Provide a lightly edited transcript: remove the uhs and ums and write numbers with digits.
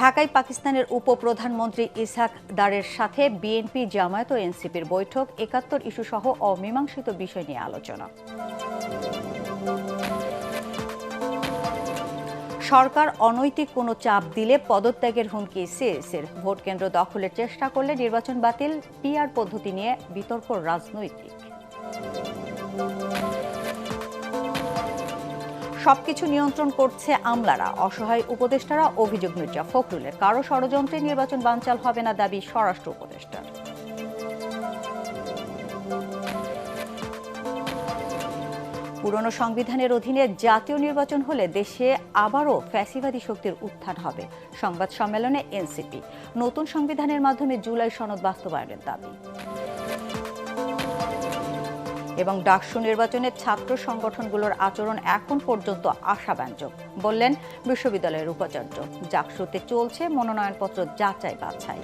ঢাকায় পাকিস্তানের উপপ্রধানমন্ত্রী ইসহাক দারের সাথে বিএনপি, জামায়াত ও এনসিপির বৈঠক। ৭১ ইস্যু সহ অমীমাংসিত বিষয় নিয়ে আলোচনা। সরকার অনৈতিক কোনো চাপ দিলে পদত্যাগের হুমকি সিএসির। ভোট কেন্দ্র দখলের চেষ্টা করলে নির্বাচন বাতিল। পিআর পদ্ধতি নিয়ে বিতর্ক রাজনৈতিক। সবকিছু নিয়ন্ত্রণ করছে আমলারা, অসহায় উপদেষ্টারা অভিযোগ মির্জা ফখরুলের। কারো ষড়যন্ত্রে নির্বাচন বানচাল হবে না দাবি স্বরাষ্ট্র উপদেষ্টার। পুরনো সংবিধানের অধীনে জাতীয় নির্বাচন হলে দেশে আবারও ফ্যাসিবাদী শক্তির উত্থান হবে। সংবাদ সম্মেলনে এনসিপি নতুন সংবিধানের মাধ্যমে জুলাই সনদ বাস্তবায়নের দাবি। এবং ডাকসু নির্বাচনে ছাত্র সংগঠনগুলোর আচরণ এখন পর্যন্ত আশাব্যঞ্জক, বললেন বিশ্ববিদ্যালয়ের উপাচার্য। ডাকসুতে চলছে মনোনয়নপত্র যাচাই বাছাই।